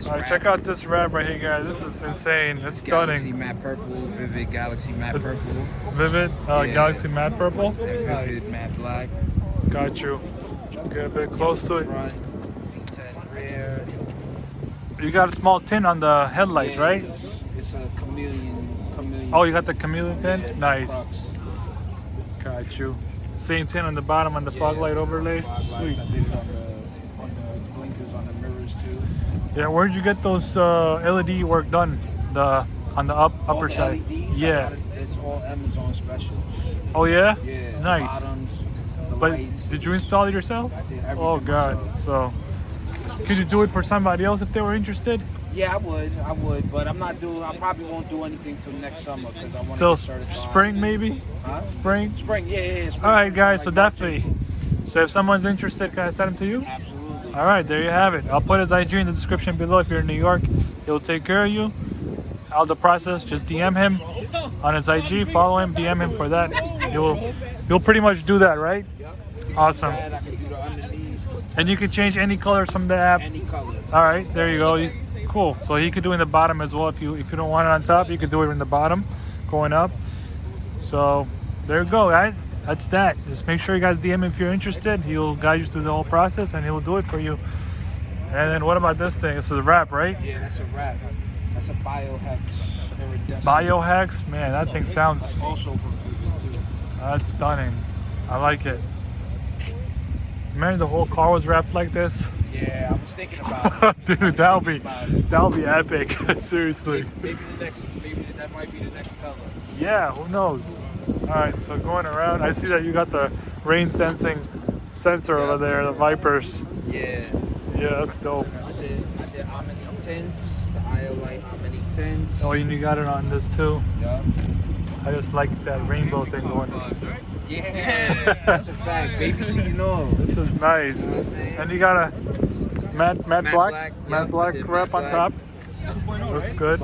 Alright, check out this wrap right here, guys. This is insane. It's stunning. Galaxy matte purple, vivid Galaxy matte purple. Vivid Yeah. Galaxy matte purple. And Nice. vivid matte black. Got you. Get a bit close to it. Front, V10 rear. You got a small tint on the headlights, Yeah, right? It's a chameleon. Oh, you got the chameleon tint? Yeah, Nice. Crux. Got you. Same tint on the bottom on the fog light overlays. Fog lights. Sweet. I did it on the blinkers on the mirrors too. Yeah, where'd you get those LED work done? On the upper the side. LEDs, Yeah. It's all Amazon specials. Oh yeah? Yeah. Nice. The bottoms, the But lights. did you install it yourself? I did everything Oh god. myself. So could you do it for somebody else if they were interested? Yeah, I would, but I probably won't do anything till next summer because I want to Till get certified. spring maybe? Huh? Spring? Spring, yeah. Spring. All right, guys. So Like definitely. March, So if someone's interested, can I send them to you? April. Absolutely. All right, there you have it. I'll put his IG in the description below. If you're in New York, he'll take care of you. All the process, just DM him on his IG. Follow him, DM him for that. He'll pretty much do that, right? Yep. Awesome. I can do the underneath, And you can change any colors from the app. any color. All right, there you go. Cool. So he could do in the bottom as well. If you don't want it on top, you could do it in the bottom, going up. So there you go, guys. That's that. Just make sure you guys DM him if you're interested. He'll guide you through the whole process, and he'll do it for you. And then what about this thing? This is a wrap, right? Yeah, that's a wrap. That's a biohex. Iridescent. Biohex, man, that thing sounds. Also from Vivid too. That's stunning. I like it. Imagine the whole car was wrapped like this. Yeah, I was thinking about it. Dude, that'll be epic. Seriously. Maybe that might be the next color. Yeah, who knows? All right, so going around, I see that you got the rain sensing sensor over there, the Vipers. Yeah. Yeah, that's dope. I did Omni tints, the IO-Light Omni tints. Oh, and you got it on this too. Yeah. I just like that rainbow thing going. Yeah, that's a fact. Baby seeing all. This is nice. And you got a matte black wrap on top. Looks good.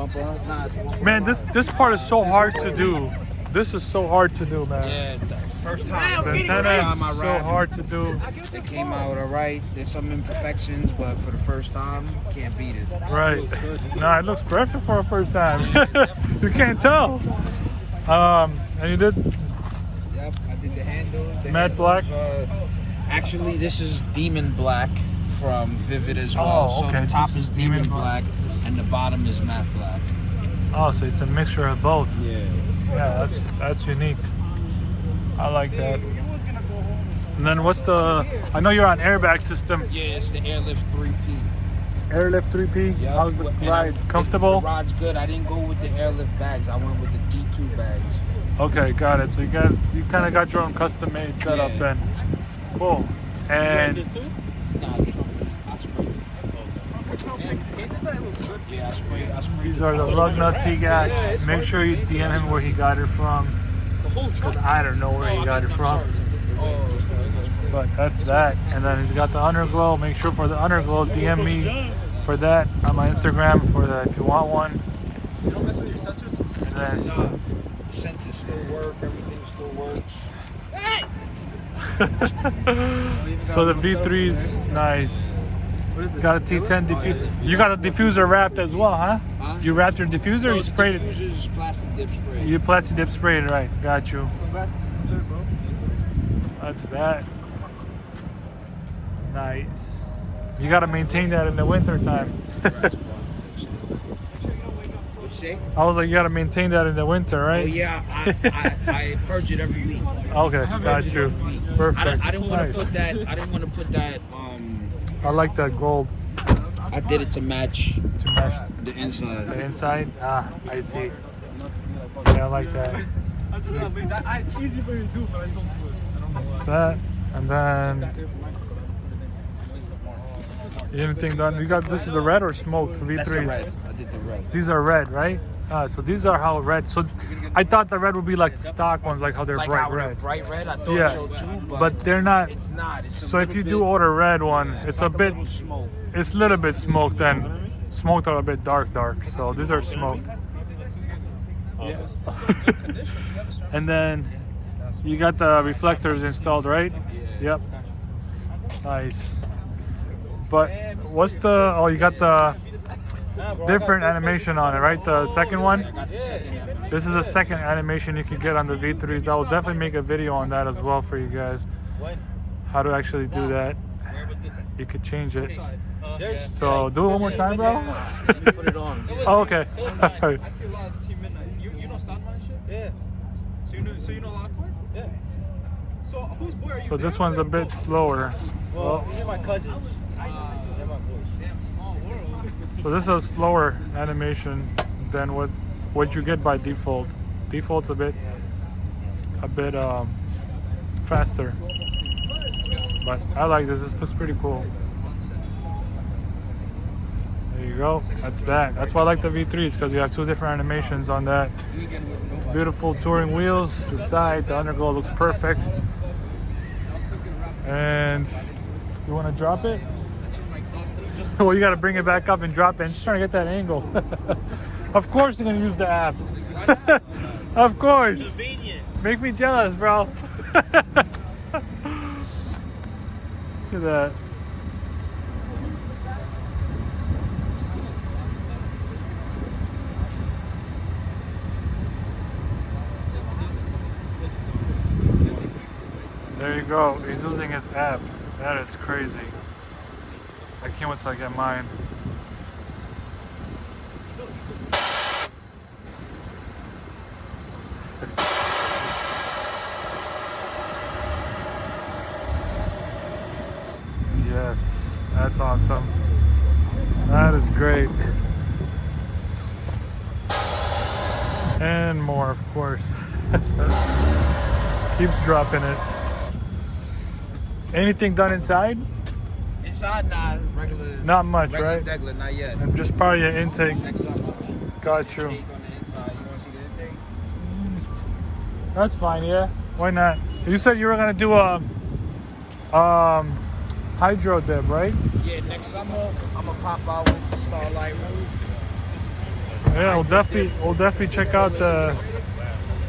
Man, this part is so hard to do. This is so hard to do, man. Yeah, the first time. The I antenna is so wrapped hard to do. it. It came out alright. There's some imperfections, but for the first time, can't beat it. Right. Nah, it looks perfect for a first time. You can't tell. And you did Yep, I did the handles. matte black. Actually, this is Demon Black from Vivid as well. Oh, okay. So the top This is is Demon Demon Black, and the bottom is matte black. Oh, so it's a mixture of both. Yeah. Yeah, that's unique. I like that. And then what's the? I know you're on airbag system. Yeah, it's the Airlift 3P. Airlift 3P. Yep. How's the And ride? Comfortable? The ride's good. I didn't go with the Airlift bags. I went with the D2 bags. Okay, got it. So you kind of got your own custom-made setup Yeah. then. Cool. And Nah, I sprayed it. Yeah, I sprayed these are the lug nuts he got. Make sure you DM him where he got it from, because I don't know where he got it from. But that's that. And then he's got the underglow. Make sure for the underglow, DM me for that on my Instagram for that if you want one. You don't mess with your sensors? And then Sensors still work. Everything still works. so the V3's nice. What is this? Got a T10 diffuser. You got a diffuser wrapped as well, huh? Huh? You wrapped your diffuser. No, You sprayed it. diffuser's is plastic dip spray. You plastic dip sprayed it, right? Got you. Congrats. Good, bro. That's that. Nice. You gotta maintain that in the winter time. What'd you say? I was like, you gotta maintain that in the winter, Oh right? yeah, I purge it every week. Okay, got you. Every week. Perfect. I didn't want to Nice. put that. I didn't want to put that. I like that gold I did it to match to match the inside. the inside. Ah, I see. Yeah, I like that. I'm just amazed. It's easy for you to do, but I don't do it. I don't know. That's that. And then anything done? You got this is the red or smoked That's the V3s? red. I did the red. These are red, right? So these are how red. So I thought the red would be like the stock ones, like how they're Like bright how they're red. bright red, I thought Yeah, so too, but they're not. it's not. It's a So if little you bit, do order red one, it's a like bit. little smoke. It's a little bit smoked, and smoked are a bit dark. So these are smoked. And then you got the reflectors installed, right? Yep. Nice. But what's the? Oh, you got the different animation on it, right? The second one. This is a second animation you can get on the V3s. I will definitely make a video on that as well for you guys. How to actually do that. You could change it. So do it one more time, bro. Put it on. Oh, okay. I see a lot of Team Midnight. You know Soundman shit? Yeah. So you know Lockwood? Yeah. So whose boy are you? So this one's a bit slower. Well, these are my cousins. They're my boys. Damn, small world. So this is a slower animation than what you get by default. Default's a bit faster. But I like this. This looks pretty cool. There you go. That's that. That's why I like the V3s, because you have two different animations on that. Beautiful touring wheels. The side, the underglow looks perfect. And you want to drop it? Well, you got to bring it back up and drop it. I'm just trying to get that angle. Of course you're going to use the app. Of course. Make me jealous, bro. Look at that. There you go. He's using his app. That is crazy. I can't wait till I get mine. Yes, that's awesome. That is great. And more, of course. Keeps dropping it. Anything done inside? Inside, nah, regular. Not much, regular right? Degular, not yet. And just probably your intake. Next summer. Got you. Intake on the inside. You want to see the intake? That's fine, yeah. Why not? You said you were gonna do a hydro dip, right? Yeah, next summer I'm gonna pop out with the Starlight roof. Yeah, we'll definitely check out the.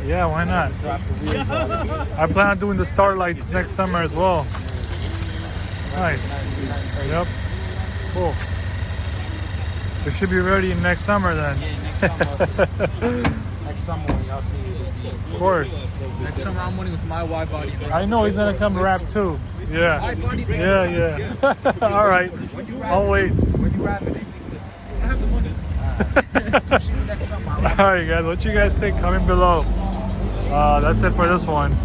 Yeah, why not? Drop the wheels on. I plan on doing the starlights next summer as well. Nice. Yep. Cool. We should be ready next summer then. Yeah, next summer. Next summer when y'all see it. Of course. Next summer I'm winning with my wide body. I know he's gonna come rap too. Yeah. Wide body. Yeah. All right. I'll wait. When you rap it, I have the money. see me next summer. All right, guys. What you guys think? Comment below. That's it for this one.